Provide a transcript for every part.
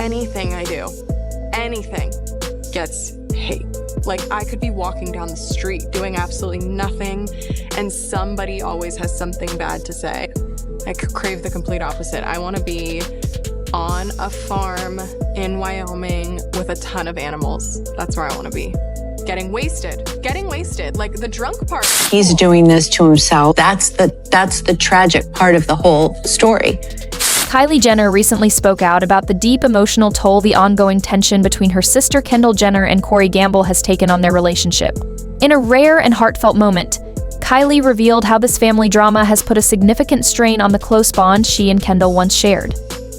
anything I do, anything, gets hate. Like, I could be walking down the street doing absolutely nothing, and somebody always has something bad to say. I crave the complete opposite. I want to be on a farm in Wyoming with a ton of animals. That's where I want to be. Getting wasted, like the drunk part. He's doing this to himself. That's the tragic part of the whole story. Kylie Jenner recently spoke out about the deep emotional toll the ongoing tension between her sister Kendall Jenner and Cory Gamble has taken on their relationship. In a rare and heartfelt moment, Kylie revealed how this family drama has put a significant strain on the close bond she and Kendall once shared.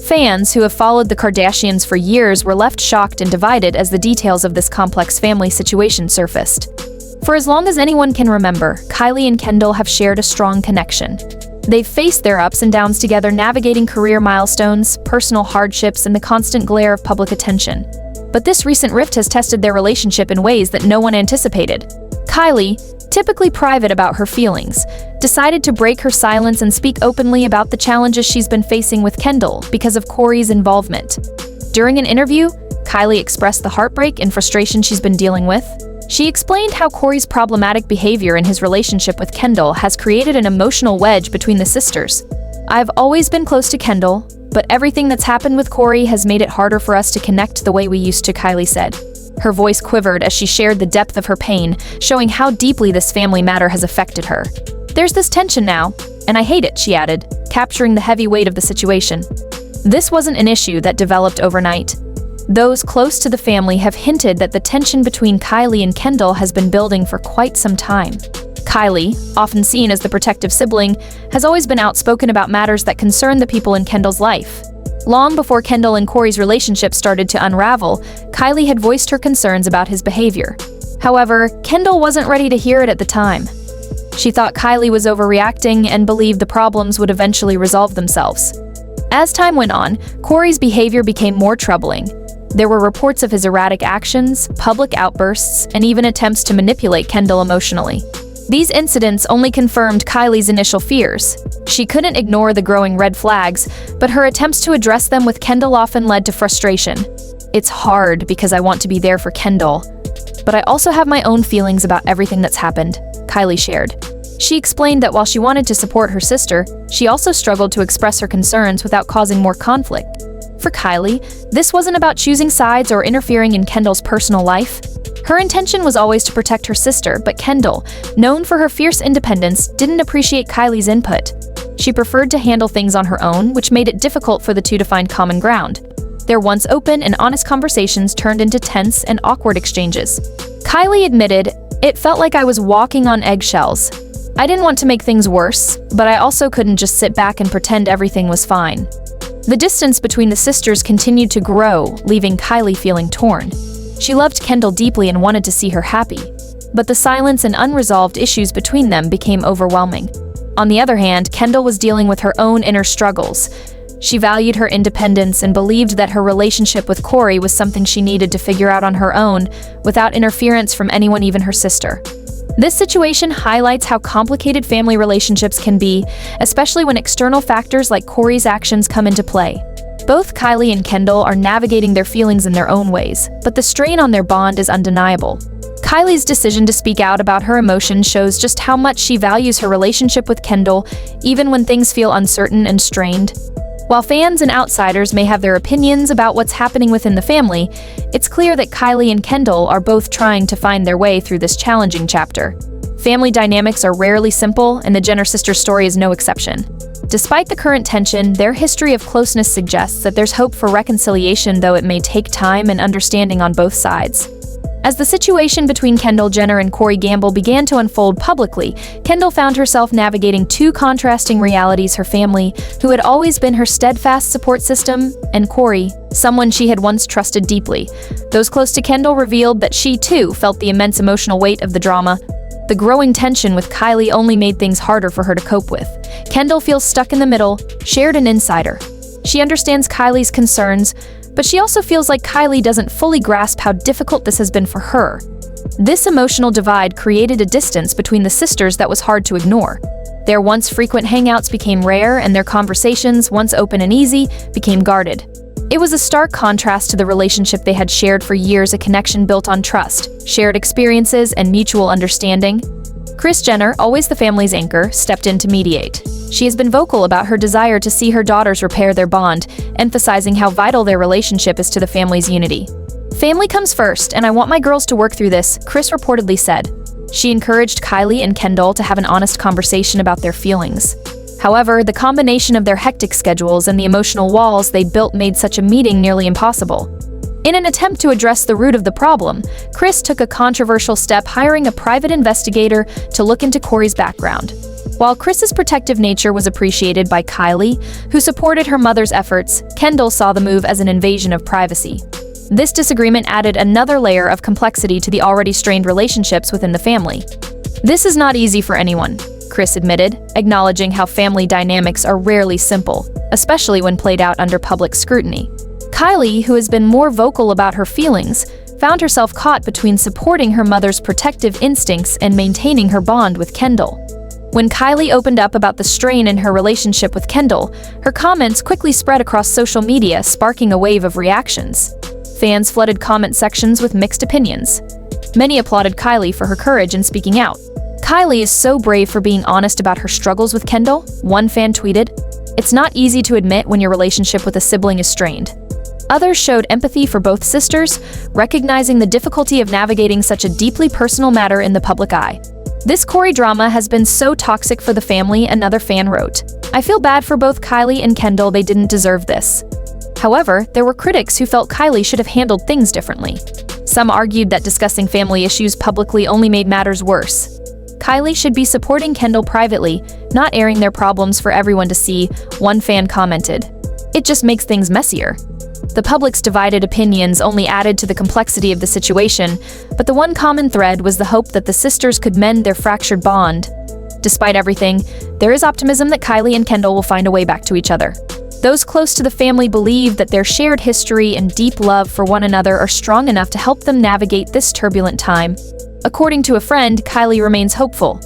Fans who have followed the Kardashians for years were left shocked and divided as the details of this complex family situation surfaced. For as long as anyone can remember, Kylie and Kendall have shared a strong connection. They've faced their ups and downs together, navigating career milestones, personal hardships, and the constant glare of public attention. But this recent rift has tested their relationship in ways that no one anticipated. Kylie, typically private about her feelings, decided to break her silence and speak openly about the challenges she's been facing with Kendall because of Cory's involvement. During an interview, Kylie expressed the heartbreak and frustration she's been dealing with. She explained how Cory's problematic behavior in his relationship with Kendall has created an emotional wedge between the sisters. "I've always been close to Kendall, but everything that's happened with Cory has made it harder for us to connect the way we used to," Kylie said. Her voice quivered as she shared the depth of her pain, showing how deeply this family matter has affected her. "There's this tension now, and I hate it," she added, capturing the heavy weight of the situation. This wasn't an issue that developed overnight. Those close to the family have hinted that the tension between Kylie and Kendall has been building for quite some time. Kylie, often seen as the protective sibling, has always been outspoken about matters that concern the people in Kendall's life. Long before Kendall and Cory's relationship started to unravel, Kylie had voiced her concerns about his behavior. However, Kendall wasn't ready to hear it at the time. She thought Kylie was overreacting and believed the problems would eventually resolve themselves. As time went on, Cory's behavior became more troubling. There were reports of his erratic actions, public outbursts, and even attempts to manipulate Kendall emotionally. These incidents only confirmed Kylie's initial fears. She couldn't ignore the growing red flags, but her attempts to address them with Kendall often led to frustration. "It's hard because I want to be there for Kendall, but I also have my own feelings about everything that's happened," Kylie shared. She explained that while she wanted to support her sister, she also struggled to express her concerns without causing more conflict. For Kylie, this wasn't about choosing sides or interfering in Kendall's personal life. Her intention was always to protect her sister, but Kendall, known for her fierce independence, didn't appreciate Kylie's input. She preferred to handle things on her own, which made it difficult for the two to find common ground. Their once open and honest conversations turned into tense and awkward exchanges. Kylie admitted, "It felt like I was walking on eggshells. I didn't want to make things worse, but I also couldn't just sit back and pretend everything was fine." The distance between the sisters continued to grow, leaving Kylie feeling torn. She loved Kendall deeply and wanted to see her happy, but the silence and unresolved issues between them became overwhelming. On the other hand, Kendall was dealing with her own inner struggles. She valued her independence and believed that her relationship with Cory was something she needed to figure out on her own, without interference from anyone, even her sister. This situation highlights how complicated family relationships can be, especially when external factors like Cory's actions come into play. Both Kylie and Kendall are navigating their feelings in their own ways, but the strain on their bond is undeniable. Kylie's decision to speak out about her emotions shows just how much she values her relationship with Kendall, even when things feel uncertain and strained. While fans and outsiders may have their opinions about what's happening within the family, it's clear that Kylie and Kendall are both trying to find their way through this challenging chapter. Family dynamics are rarely simple, and the Jenner sisters' story is no exception. Despite the current tension, their history of closeness suggests that there's hope for reconciliation, though it may take time and understanding on both sides. As the situation between Kendall Jenner and Cory Gamble began to unfold publicly, Kendall found herself navigating two contrasting realities: her family, who had always been her steadfast support system, and Cory, someone she had once trusted deeply. Those close to Kendall revealed that she, too, felt the immense emotional weight of the drama. The growing tension with Kylie only made things harder for her to cope with. Kendall feels stuck in the middle, shared an insider. She understands Kylie's concerns, but she also feels like Kylie doesn't fully grasp how difficult this has been for her. This emotional divide created a distance between the sisters that was hard to ignore. Their once frequent hangouts became rare, and their conversations, once open and easy, became guarded. It was a stark contrast to the relationship they had shared for years, a connection built on trust, shared experiences, and mutual understanding. Kris Jenner, always the family's anchor, stepped in to mediate. She has been vocal about her desire to see her daughters repair their bond, emphasizing how vital their relationship is to the family's unity. "Family comes first, and I want my girls to work through this," Kris reportedly said. She encouraged Kylie and Kendall to have an honest conversation about their feelings. However, the combination of their hectic schedules and the emotional walls they built made such a meeting nearly impossible. In an attempt to address the root of the problem, Kris took a controversial step, hiring a private investigator to look into Cory's background. While Kris's protective nature was appreciated by Kylie, who supported her mother's efforts, Kendall saw the move as an invasion of privacy. This disagreement added another layer of complexity to the already strained relationships within the family. "This is not easy for anyone," Kris admitted, acknowledging how family dynamics are rarely simple, especially when played out under public scrutiny. Kylie, who has been more vocal about her feelings, found herself caught between supporting her mother's protective instincts and maintaining her bond with Kendall. When Kylie opened up about the strain in her relationship with Kendall, her comments quickly spread across social media, sparking a wave of reactions. Fans flooded comment sections with mixed opinions. Many applauded Kylie for her courage in speaking out. "Kylie is so brave for being honest about her struggles with Kendall," one fan tweeted. "It's not easy to admit when your relationship with a sibling is strained." Others showed empathy for both sisters, recognizing the difficulty of navigating such a deeply personal matter in the public eye. "This Cory drama has been so toxic for the family," another fan wrote. "I feel bad for both Kylie and Kendall, they didn't deserve this." However, there were critics who felt Kylie should have handled things differently. Some argued that discussing family issues publicly only made matters worse. Kylie should be supporting Kendall privately, not airing their problems for everyone to see, one fan commented. "It just makes things messier." The public's divided opinions only added to the complexity of the situation, but the one common thread was the hope that the sisters could mend their fractured bond. Despite everything, there is optimism that Kylie and Kendall will find a way back to each other. Those close to the family believe that their shared history and deep love for one another are strong enough to help them navigate this turbulent time. According to a friend, Kylie remains hopeful.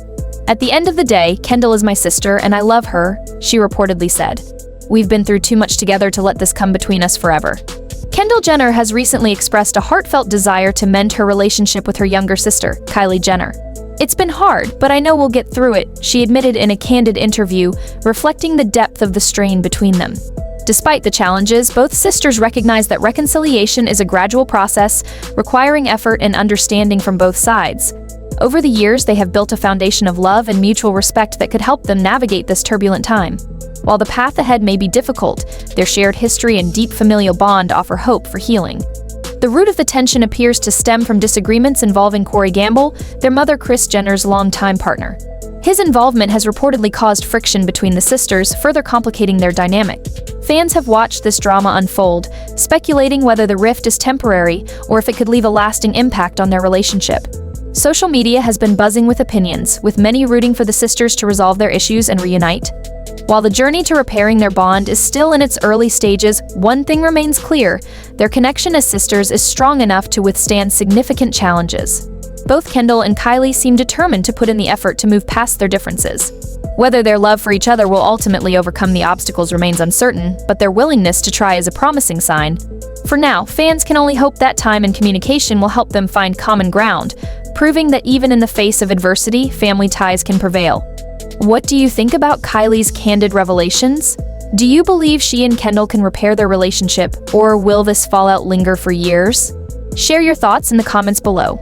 "At the end of the day, Kendall is my sister and I love her," she reportedly said. "We've been through too much together to let this come between us forever." Kendall Jenner has recently expressed a heartfelt desire to mend her relationship with her younger sister, Kylie Jenner. "It's been hard, but I know we'll get through it," she admitted in a candid interview, reflecting the depth of the strain between them. Despite the challenges, both sisters recognize that reconciliation is a gradual process, requiring effort and understanding from both sides. Over the years, they have built a foundation of love and mutual respect that could help them navigate this turbulent time. While the path ahead may be difficult, their shared history and deep familial bond offer hope for healing. The root of the tension appears to stem from disagreements involving Cory Gamble, their mother Kris Jenner's longtime partner. His involvement has reportedly caused friction between the sisters, further complicating their dynamic. Fans have watched this drama unfold, speculating whether the rift is temporary or if it could leave a lasting impact on their relationship. Social media has been buzzing with opinions, with many rooting for the sisters to resolve their issues and reunite. While the journey to repairing their bond is still in its early stages, one thing remains clear: their connection as sisters is strong enough to withstand significant challenges. Both Kendall and Kylie seem determined to put in the effort to move past their differences. Whether their love for each other will ultimately overcome the obstacles remains uncertain, but their willingness to try is a promising sign. For now, fans can only hope that time and communication will help them find common ground, proving that even in the face of adversity, family ties can prevail. What do you think about Kylie's candid revelations? Do you believe she and Kendall can repair their relationship, or will this fallout linger for years? Share your thoughts in the comments below.